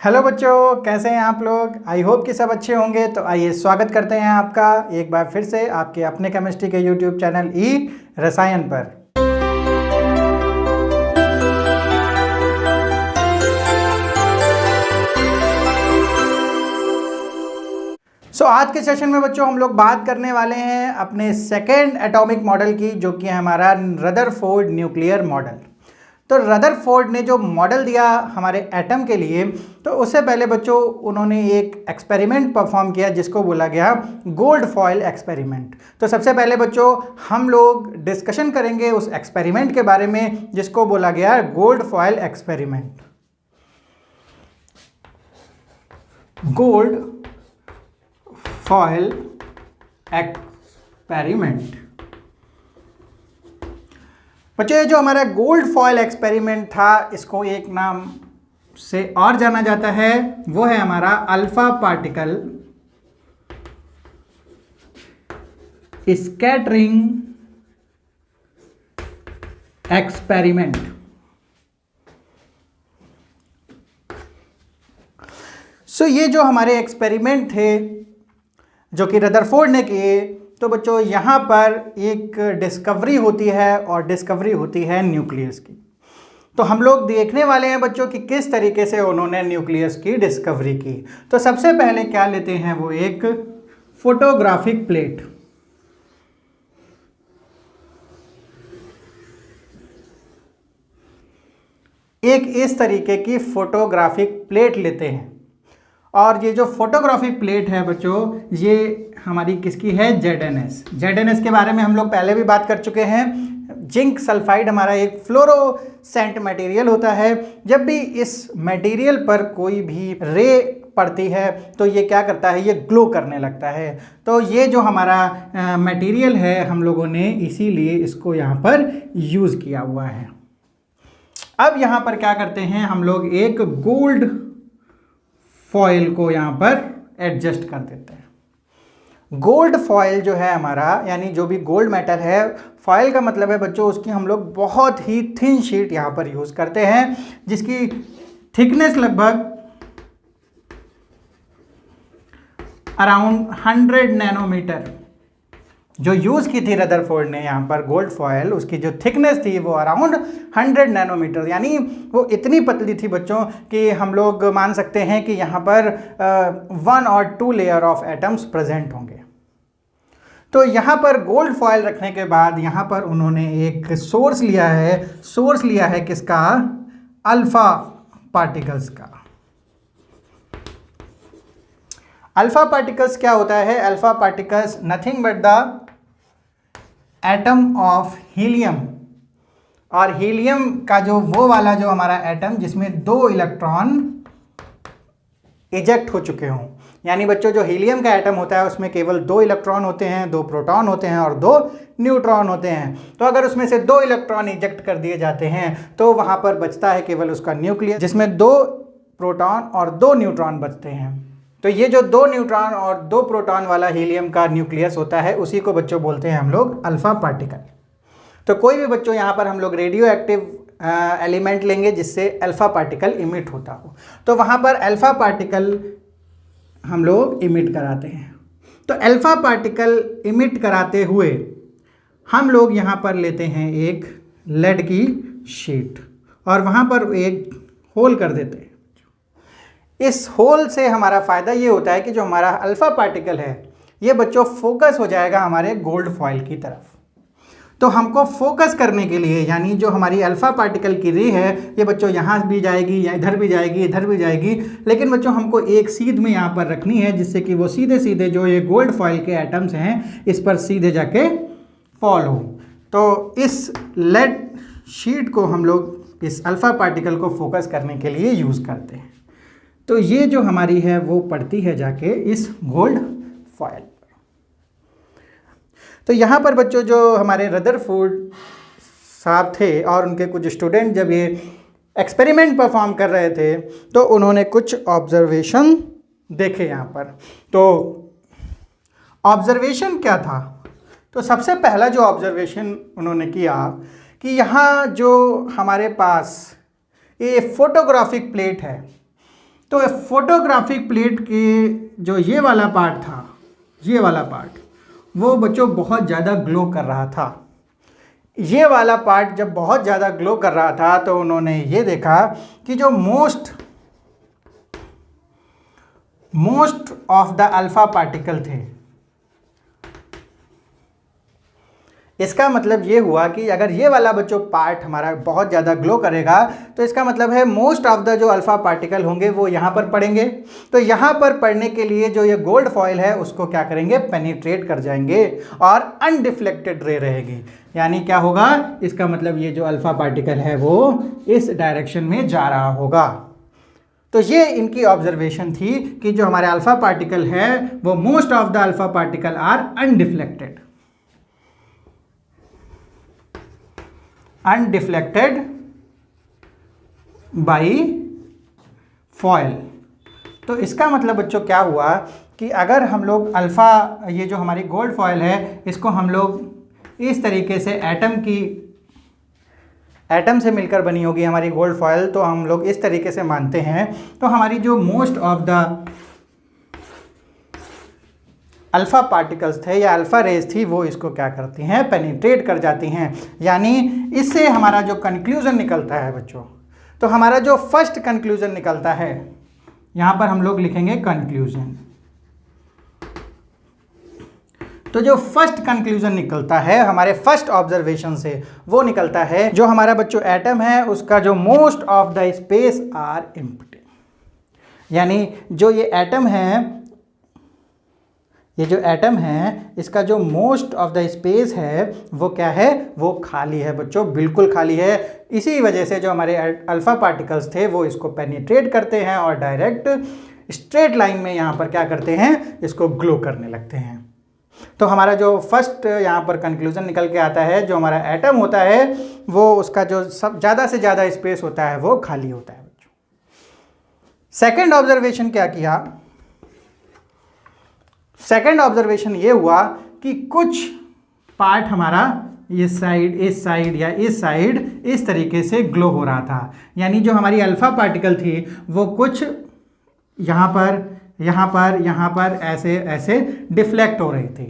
Hello बच्चों, कैसे हैं आप लोग। आई होप कि सब अच्छे होंगे। तो आइए स्वागत करते हैं आपका एक बार फिर से आपके अपने केमिस्ट्री के यूट्यूब चैनल ई रसायन पर। आज के सेशन में बच्चों हम लोग बात करने वाले हैं अपने सेकेंड एटॉमिक मॉडल की, जो कि है हमारा रदरफोर्ड न्यूक्लियर मॉडल। तो रदरफोर्ड ने जो मॉडल दिया हमारे एटम के लिए, तो उससे पहले बच्चों उन्होंने एक एक्सपेरिमेंट परफॉर्म किया जिसको बोला गया गोल्ड फॉयल एक्सपेरिमेंट। तो सबसे पहले बच्चों हम लोग डिस्कशन करेंगे उस एक्सपेरिमेंट के बारे में जिसको बोला गया gold foil experiment. Gold foil experiment बच्चों, ये जो हमारा गोल्ड फॉयल एक्सपेरिमेंट था, इसको एक नाम से और जाना जाता है, वो है हमारा अल्फा पार्टिकल स्कैटरिंग एक्सपेरिमेंट। ये जो हमारे एक्सपेरिमेंट थे जो कि रदरफोर्ड ने किए, तो बच्चों यहाँ पर एक डिस्कवरी होती है और डिस्कवरी होती है न्यूक्लियस की। तो हम लोग देखने वाले हैं बच्चों कि किस तरीके से उन्होंने न्यूक्लियस की डिस्कवरी की। तो सबसे पहले क्या लेते हैं, वो एक फोटोग्राफिक प्लेट। एक इस तरीके की फोटोग्राफिक प्लेट लेते हैं, और ये जो फोटोग्राफिक प्लेट है बच्चों, ये हमारी किसकी है, जेड-एन-एस के बारे में हम लोग पहले भी बात कर चुके हैं। जिंक सल्फाइड हमारा एक फ्लोरोसेंट मटेरियल होता है। जब भी इस मटेरियल पर कोई भी रे पड़ती है तो ये क्या करता है, ये ग्लो करने लगता है। तो ये जो हमारा मटेरियल है, हम लोगों ने इसीलिए इसको यहाँ पर यूज़ किया हुआ है। अब यहाँ पर क्या करते हैं, हम लोग एक गोल्ड फॉयल को यहाँ पर एडजस्ट कर देते हैं। गोल्ड फॉयल जो है हमारा, यानी जो भी गोल्ड मेटल है, फॉयल का मतलब है बच्चों उसकी हम लोग बहुत ही थिन शीट यहाँ पर यूज़ करते हैं, जिसकी थिकनेस लगभग अराउंड 100 नैनोमीटर जो यूज़ की थी रदरफोर्ड ने यहाँ पर गोल्ड फॉयल, उसकी जो थिकनेस थी वो अराउंड 100 नैनोमीटर, यानी वो इतनी पतली थी बच्चों कि हम लोग मान सकते हैं कि यहाँ पर 1 और 2 लेयर ऑफ एटम्स प्रेजेंट होंगे। तो यहाँ पर गोल्ड फॉयल रखने के बाद यहाँ पर उन्होंने एक सोर्स लिया है किसका, अल्फा पार्टिकल्स का। अल्फा पार्टिकल्स क्या होता है, alpha particles nothing but the atom of helium. और हीलियम का जो वो वाला जो हमारा एटम जिसमें 2 इलेक्ट्रॉन इजेक्ट हो चुके हों, यानी बच्चों जो हीलियम का एटम होता है उसमें केवल 2 इलेक्ट्रॉन होते हैं, 2 प्रोटॉन होते हैं और 2 न्यूट्रॉन होते हैं। तो अगर उसमें से 2 इलेक्ट्रॉन इजेक्ट कर दिए जाते हैं तो वहाँ पर बचता है केवल उसका न्यूक्लियस, जिसमें 2 प्रोटॉन और 2 न्यूट्रॉन बचते हैं। तो ये जो 2 न्यूट्रॉन और 2 प्रोटॉन वाला हीलियम का न्यूक्लियस होता है, उसी को बच्चों बोलते हैं हम लोग अल्फा पार्टिकल। तो कोई भी बच्चों यहाँ पर हम लोग रेडियो एक्टिव एलिमेंट लेंगे जिससे अल्फा पार्टिकल इमिट होता हो, तो वहाँ पर अल्फा पार्टिकल हम लोग इमिट कराते हैं। तो अल्फा पार्टिकल इमिट कराते हुए हम लोग यहाँ पर लेते हैं एक लेड की शीट और वहाँ पर एक होल कर देते हैं। इस होल से हमारा फ़ायदा ये होता है कि जो हमारा अल्फ़ा पार्टिकल है ये बच्चों फोकस हो जाएगा हमारे गोल्ड फॉयल की तरफ। तो हमको फोकस करने के लिए, यानी जो हमारी अल्फ़ा पार्टिकल की रे है, ये बच्चों यहाँ भी जाएगी या इधर भी जाएगी, इधर भी जाएगी, लेकिन बच्चों हमको एक सीध में यहाँ पर रखनी है जिससे कि वो सीधे सीधे जो ये गोल्ड फॉयल के एटम्स हैं इस पर सीधे जाके फॉल हो। तो इस लेड शीट को हम लोग इस अल्फ़ा पार्टिकल को फोकस करने के लिए यूज़ करते हैं। तो ये जो हमारी है वो पड़ती है जाके इस गोल्ड फॉयल पर। तो यहाँ पर बच्चों जो हमारे रदरफोर्ड साहब थे और उनके कुछ स्टूडेंट जब ये एक्सपेरिमेंट परफॉर्म कर रहे थे तो उन्होंने कुछ ऑब्जर्वेशन देखे यहाँ पर। तो ऑब्जर्वेशन क्या था, तो सबसे पहला जो ऑब्जर्वेशन उन्होंने किया कि यहाँ जो हमारे पास ये फोटोग्राफिक प्लेट है, तो फोटोग्राफिक प्लेट के जो ये वाला पार्ट था, ये वाला पार्ट, वो बच्चों बहुत ज़्यादा ग्लो कर रहा था। ये वाला पार्ट जब बहुत ज़्यादा ग्लो कर रहा था तो उन्होंने ये देखा कि जो most of the alpha particle थे, इसका मतलब ये हुआ कि अगर ये वाला बच्चों पार्ट हमारा बहुत ज़्यादा ग्लो करेगा तो इसका मतलब है मोस्ट ऑफ द जो अल्फ़ा पार्टिकल होंगे वो यहाँ पर पड़ेंगे। तो यहाँ पर पड़ने के लिए जो ये गोल्ड फॉयल है उसको क्या करेंगे, पेनिट्रेट कर जाएंगे और अनडिफ्लेक्टेड रे रहेगी। यानी क्या होगा, इसका मतलब ये जो अल्फ़ा पार्टिकल है वो इस डायरेक्शन में जा रहा होगा। तो ये इनकी ऑब्जर्वेशन थी कि जो हमारे अल्फ़ा पार्टिकल है वो most of the alpha particle are undeflected by foil. तो इसका मतलब बच्चों क्या हुआ कि अगर हम लोग अल्फ़ा, ये जो हमारी गोल्ड फॉयल है, इसको हम लोग इस तरीके से एटम से मिलकर बनी होगी हमारी गोल्ड फॉयल, तो हम लोग इस तरीके से मानते हैं, तो हमारी जो most of the alpha particles थे या अल्फ़ा रेज थी वो इसको क्या करती हैं, पेनिट्रेट कर जाती हैं। यानी इससे हमारा जो कंक्लूज़न निकलता है बच्चों, तो हमारा जो फर्स्ट कंक्लूज़न निकलता है, यहाँ पर हम लोग लिखेंगे कंक्लूज़न। तो जो फर्स्ट कंक्लूज़न निकलता है हमारे फर्स्ट ऑब्जर्वेशन से, वो निकलता है जो हमारा बच्चों एटम है उसका जो most of the space are empty. यानी जो ये एटम है, ये जो एटम है इसका जो मोस्ट ऑफ द स्पेस है वो क्या है, वो खाली है बच्चों, बिल्कुल खाली है। इसी वजह से जो हमारे अल्फ़ा पार्टिकल्स थे वो इसको पेनिट्रेट करते हैं और डायरेक्ट स्ट्रेट लाइन में यहाँ पर क्या करते हैं, इसको ग्लो करने लगते हैं। तो हमारा जो फर्स्ट यहाँ पर कंक्लूजन निकल के आता है, जो हमारा एटम होता है वो उसका जो सब ज़्यादा से ज़्यादा स्पेस होता है वो खाली होता है बच्चों। सेकेंड ऑब्जर्वेशन क्या किया, सेकेंड ऑब्जर्वेशन ये हुआ कि कुछ पार्ट हमारा इस साइड या इस साइड इस तरीके से ग्लो हो रहा था। यानी जो हमारी अल्फ़ा पार्टिकल थी वो कुछ यहाँ पर ऐसे ऐसे डिफ्लेक्ट हो रही थी,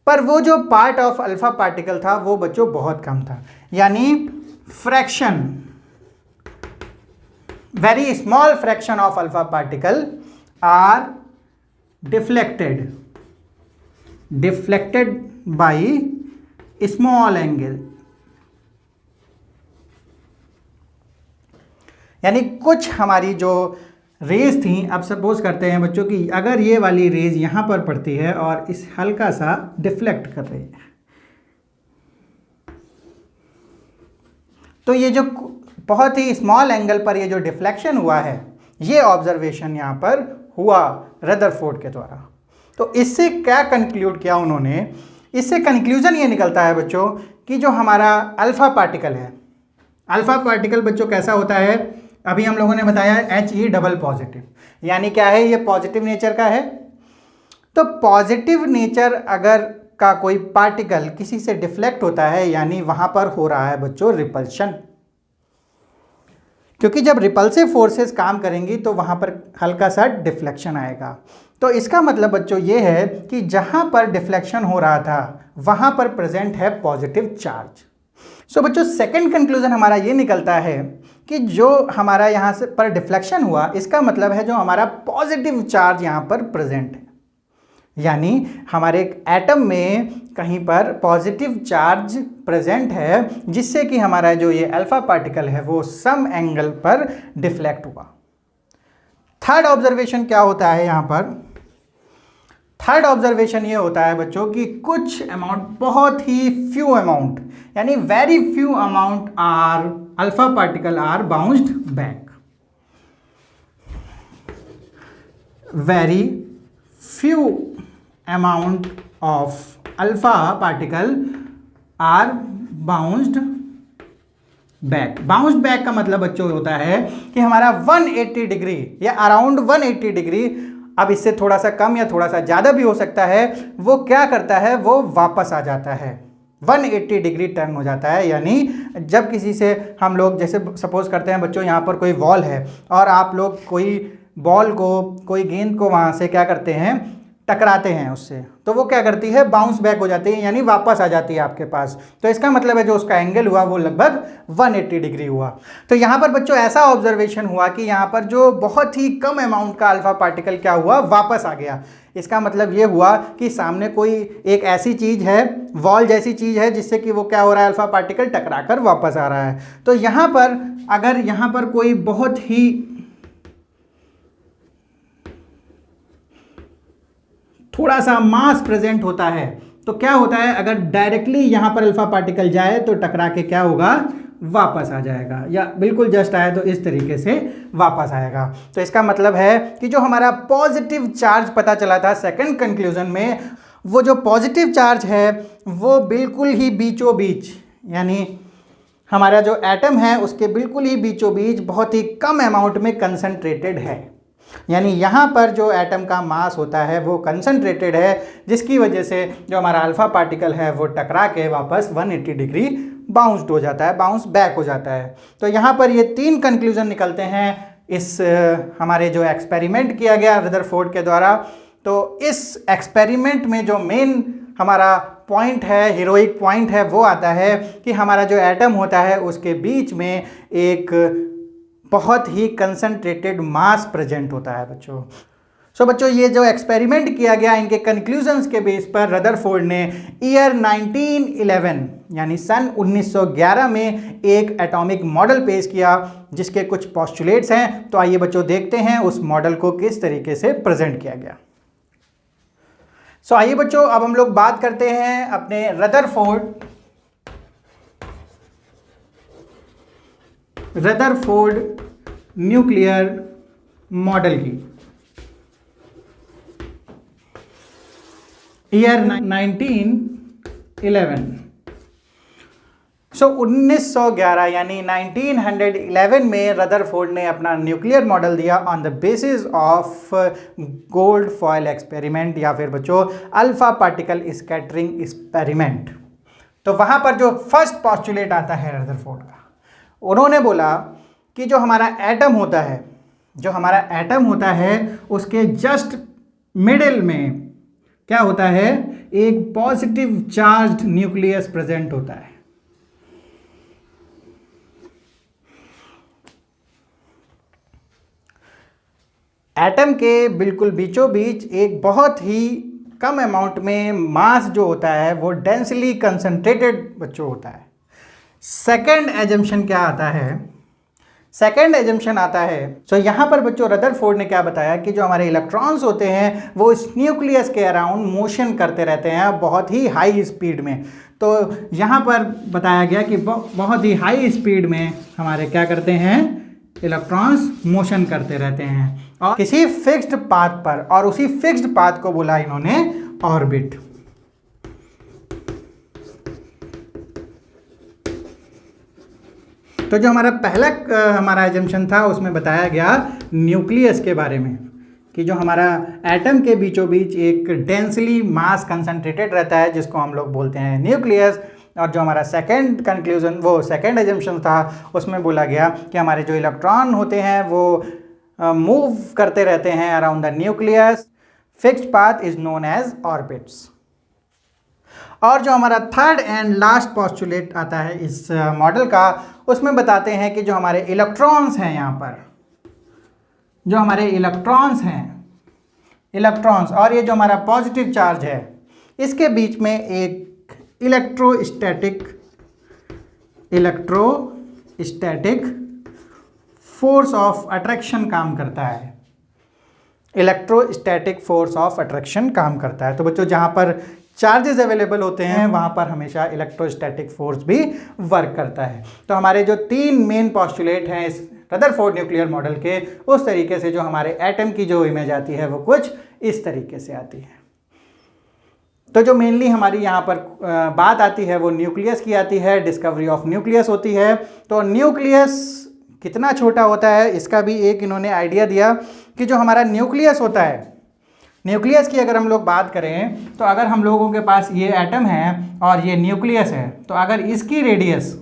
पर वो जो पार्ट ऑफ अल्फ़ा पार्टिकल था वो बच्चों बहुत कम था। यानी fraction, very small fraction of alpha particle are deflected by small angle। यानी कुछ हमारी जो रेज थी, अब सपोज करते हैं बच्चों कि अगर ये वाली रेज यहाँ पर पड़ती है और इस हल्का सा डिफ्लेक्ट कर रही है, तो ये जो बहुत ही स्मॉल एंगल पर ये जो डिफ्लेक्शन हुआ है, ये ऑब्जर्वेशन यहाँ पर हुआ रदरफोर्ड के द्वारा। तो इससे क्या कंक्लूड किया उन्होंने, इससे कंक्लूजन ये निकलता है बच्चों कि जो हमारा अल्फ़ा पार्टिकल है, अल्फ़ा पार्टिकल बच्चों कैसा होता है, अभी हम लोगों ने बताया He डबल पॉजिटिव, यानी क्या है, ये पॉजिटिव नेचर का है। तो पॉजिटिव नेचर अगर का कोई पार्टिकल किसी से डिफ्लेक्ट होता है, यानी वहाँ पर हो रहा है बच्चों रिपल्शन, क्योंकि जब रिपल्सिव फोर्सेस काम करेंगी तो वहाँ पर हल्का सा डिफ्लेक्शन आएगा। तो इसका मतलब बच्चों ये है कि जहाँ पर डिफ्लेक्शन हो रहा था वहाँ पर प्रेजेंट है पॉजिटिव चार्ज। सो बच्चों सेकंड कंक्लूजन हमारा ये निकलता है कि जो हमारा यहाँ से पर डिफ्लेक्शन हुआ, इसका मतलब है जो हमारा पॉजिटिव चार्ज यहाँ पर प्रेजेंट है। यानी हमारे एटम में कहीं पर पॉजिटिव चार्ज प्रेजेंट है, जिससे कि हमारा जो ये अल्फ़ा पार्टिकल है वो सम एंगल पर डिफ्लेक्ट हुआ। थर्ड ऑब्जर्वेशन क्या होता है यहाँ पर, थर्ड ऑब्जर्वेशन ये होता है बच्चों कि कुछ अमाउंट, बहुत ही फ्यू अमाउंट, यानी very few amount are alpha particle are bounced back. वेरी फ्यू amount of alpha particle are bounced back। Bounced back का मतलब बच्चों होता है कि हमारा 180 डिग्री या अराउंड 180 डिग्री, अब इससे थोड़ा सा कम या थोड़ा सा ज़्यादा भी हो सकता है, वो क्या करता है, वो वापस आ जाता है। 180 डिग्री टर्न हो जाता है। यानी जब किसी से हम लोग जैसे सपोज करते हैं बच्चों, यहाँ पर कोई वॉल है और आप लोग कोई बॉल को, कोई गेंद को वहाँ से क्या करते हैं, टकराते हैं उससे, तो वो क्या करती है, बाउंस बैक हो जाती है, यानी वापस आ जाती है आपके पास। तो इसका मतलब है जो उसका एंगल हुआ वो लगभग 180 डिग्री हुआ। तो यहाँ पर बच्चों ऐसा ऑब्जर्वेशन हुआ कि यहाँ पर जो बहुत ही कम अमाउंट का अल्फा पार्टिकल क्या हुआ, वापस आ गया। इसका मतलब ये हुआ कि सामने कोई एक ऐसी चीज़ है, वॉल जैसी चीज़ है, जिससे कि वो क्या हो रहा है, अल्फा पार्टिकल टकरा कर वापस आ रहा है। तो यहाँ पर अगर यहाँ पर कोई बहुत ही थोड़ा सा मास प्रेजेंट होता है तो क्या होता है, अगर डायरेक्टली यहां पर अल्फा पार्टिकल जाए तो टकरा के क्या होगा, वापस आ जाएगा, या बिल्कुल जस्ट आए तो इस तरीके से वापस आएगा। तो इसका मतलब है कि जो हमारा पॉजिटिव चार्ज पता चला था सेकंड कंक्लूजन में, वो जो पॉजिटिव चार्ज है वो बिल्कुल ही बीचों बीच, यानी हमारा जो एटम है उसके बिल्कुल ही बीचों बीच बहुत ही कम अमाउंट में कंसंट्रेटेड है। यानी यहाँ पर जो एटम का मास होता है वो कंसंट्रेटेड है, जिसकी वजह से जो हमारा अल्फा पार्टिकल है वो टकरा के वापस 180 डिग्री बाउंस्ड हो जाता है, बाउंस बैक हो जाता है। तो यहाँ पर ये 3 कंक्लूजन निकलते हैं इस हमारे जो एक्सपेरिमेंट किया गया रदरफोर्ड के द्वारा। तो इस एक्सपेरिमेंट में जो मेन हमारा पॉइंट है, हीरोइक पॉइंट है, वो आता है कि हमारा जो एटम होता है उसके बीच में एक बहुत ही कंसंट्रेटेड मास प्रेजेंट होता है बच्चों। सो बच्चों ये जो एक्सपेरिमेंट किया गया, इनके कंक्लूजन्स के बेस पर रदरफोर्ड ने ईयर 1911 यानी सन 1911 में एक एटॉमिक मॉडल पेश किया, जिसके कुछ पोस्टुलेट्स हैं। तो आइए बच्चों देखते हैं उस मॉडल को किस तरीके से प्रेजेंट किया गया। सो आइए बच्चों अब हम लोग बात करते हैं अपने रदरफोर्ड न्यूक्लियर मॉडल की। ईयर 1911। सो 1911 यानी 1911 में रदरफोर्ड ने अपना न्यूक्लियर मॉडल दिया on the basis of gold foil experiment, या फिर बच्चों अल्फा पार्टिकल स्कैटरिंग एक्सपेरिमेंट। तो वहां पर जो फर्स्ट पॉस्टुलेट आता है रदरफोर्ड का, उन्होंने बोला कि जो हमारा एटम होता है उसके जस्ट मिडिल में क्या होता है, एक पॉजिटिव चार्ज्ड न्यूक्लियस प्रेजेंट होता है। एटम के बिल्कुल बीचों बीच एक बहुत ही कम अमाउंट में मास जो होता है वो डेंसली कंसंट्रेटेड बच्चों होता है। सेकेंड एजम्पशन क्या आता है, सेकेंड एजम्पशन आता है, सो यहाँ पर बच्चों रदरफोर्ड ने क्या बताया कि जो हमारे इलेक्ट्रॉन्स होते हैं वो इस न्यूक्लियस के अराउंड मोशन करते रहते हैं बहुत ही हाई स्पीड में। तो यहाँ पर बताया गया कि बहुत ही हाई स्पीड में हमारे क्या करते हैं, इलेक्ट्रॉन्स मोशन करते रहते हैं और किसी फिक्स्ड पाथ पर, और उसी फिक्स्ड पाथ को बोला इन्होंने ऑर्बिट। तो जो हमारा पहला हमारा एजम्पशन था उसमें बताया गया न्यूक्लियस के बारे में कि जो हमारा एटम के बीचों बीच एक डेंसली मास कंसंट्रेटेड रहता है जिसको हम लोग बोलते हैं न्यूक्लियस। और जो हमारा सेकंड कंक्लूजन, वो सेकंड एजम्पशन था, उसमें बोला गया कि हमारे जो इलेक्ट्रॉन होते हैं वो मूव करते रहते हैं around the nucleus, fixed path is known as orbits. और जो हमारा थर्ड एंड लास्ट पोस्टुलेट आता है इस मॉडल का, उसमें बताते हैं कि जो हमारे इलेक्ट्रॉन्स हैं, यहाँ पर जो हमारे इलेक्ट्रॉन्स हैं, इलेक्ट्रॉन्स और ये जो हमारा पॉजिटिव चार्ज है, इसके बीच में एक इलेक्ट्रोस्टैटिक फोर्स ऑफ अट्रैक्शन काम करता है। इलेक्ट्रोस्टैटिक फोर्स ऑफ अट्रैक्शन काम करता है। तो बच्चों जहाँ पर चार्जेस अवेलेबल होते हैं वहाँ पर हमेशा इलेक्ट्रोस्टैटिक फोर्स भी वर्क करता है। तो हमारे जो 3 मेन पोस्टुलेट हैं इस रदरफोर्ड न्यूक्लियर मॉडल के, उस तरीके से जो हमारे एटम की जो इमेज आती है वो कुछ इस तरीके से आती है। तो जो मेनली हमारी यहाँ पर बात आती है वो न्यूक्लियस की आती है, डिस्कवरी ऑफ न्यूक्लियस होती है। तो न्यूक्लियस कितना छोटा होता है इसका भी एक इन्होंने आइडिया दिया कि जो हमारा न्यूक्लियस होता है न्यूक्लियस की अगर हम लोग बात करें तो अगर हम लोगों के पास ये एटम है और ये न्यूक्लियस है, तो अगर इसकी रेडियस,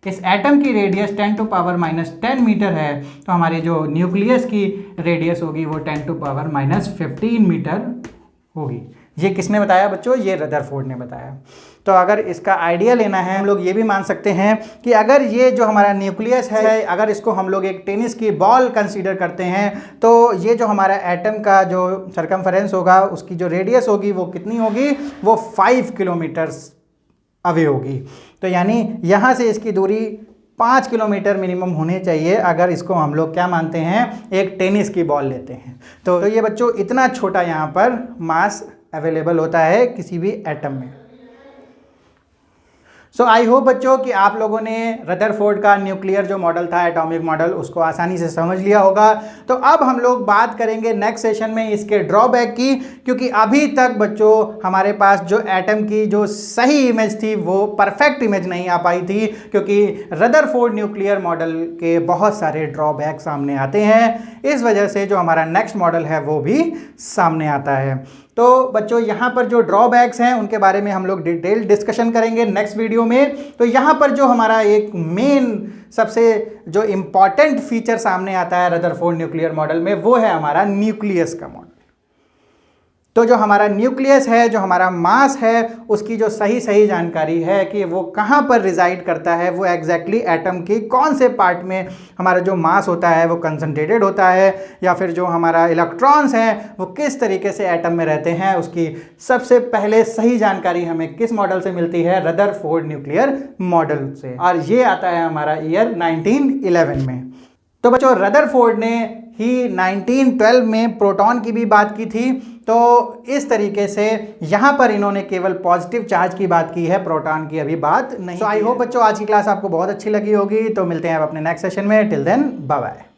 इस एटम की रेडियस 10⁻⁻10 मीटर है, तो हमारी जो न्यूक्लियस की रेडियस होगी वो 10⁻⁻15 मीटर होगी। ये किसने बताया बच्चों? ये रदरफोर्ड ने बताया। तो अगर इसका आइडिया लेना है, हम लोग ये भी मान सकते हैं कि अगर ये जो हमारा न्यूक्लियस है, अगर इसको हम लोग एक टेनिस की बॉल कंसीडर करते हैं, तो ये जो हमारा एटम का जो सर्कमफरेंस होगा, उसकी जो रेडियस होगी वो कितनी होगी? वो 5 किलोमीटर्स अवे होगी। तो यानी यहाँ से इसकी दूरी 5 किलोमीटर मिनिमम होनी चाहिए अगर इसको हम लोग क्या मानते हैं? एक टेनिस की बॉल लेते हैं। तो ये बच्चों इतना छोटा यहाँ पर मास अवेलेबल होता है किसी भी एटम में। सो आई होप बच्चों कि आप लोगों ने रदरफोर्ड का न्यूक्लियर जो मॉडल था, एटॉमिक मॉडल, उसको आसानी से समझ लिया होगा। तो अब हम लोग बात करेंगे नेक्स्ट सेशन में इसके ड्रॉबैक की, क्योंकि अभी तक बच्चों हमारे पास जो एटम की जो सही इमेज थी वो परफेक्ट इमेज नहीं आ पाई थी, क्योंकि रदरफोर्ड न्यूक्लियर मॉडल के बहुत सारे ड्रॉबैक सामने आते हैं। इस वजह से जो हमारा नेक्स्ट मॉडल है वो भी सामने आता है। तो बच्चों यहाँ पर जो ड्रॉबैक्स हैं उनके बारे में हम लोग डिटेल डिस्कशन करेंगे नेक्स्ट वीडियो में। तो यहाँ पर जो हमारा एक मेन सबसे जो इम्पॉर्टेंट फीचर सामने आता है रदरफोर्ड न्यूक्लियर मॉडल में, वो है हमारा न्यूक्लियस का मॉडल। तो जो हमारा न्यूक्लियस है, जो हमारा मास है, उसकी जो सही जानकारी है कि वो कहाँ पर रिजाइड करता है, वो एग्जैक्टली एटम की कौन से पार्ट में हमारा जो मास होता है वो कंसंट्रेटेड होता है, या फिर जो हमारा इलेक्ट्रॉन्स हैं वो किस तरीके से एटम में रहते हैं, उसकी सबसे पहले सही जानकारी हमें किस मॉडल से मिलती है? रदरफोर्ड न्यूक्लियर मॉडल से। और ये आता है हमारा ईयर 1911 में। तो बच्चों रदरफोर्ड ने ही 1912 में प्रोटॉन की भी बात की थी। तो इस तरीके से यहाँ पर इन्होंने केवल पॉजिटिव चार्ज की बात की है, प्रोटॉन की अभी बात नहीं। तो आई होप बच्चों आज की क्लास आपको बहुत अच्छी लगी होगी। तो मिलते हैं अब अपने नेक्स्ट सेशन में। Till then bye bye.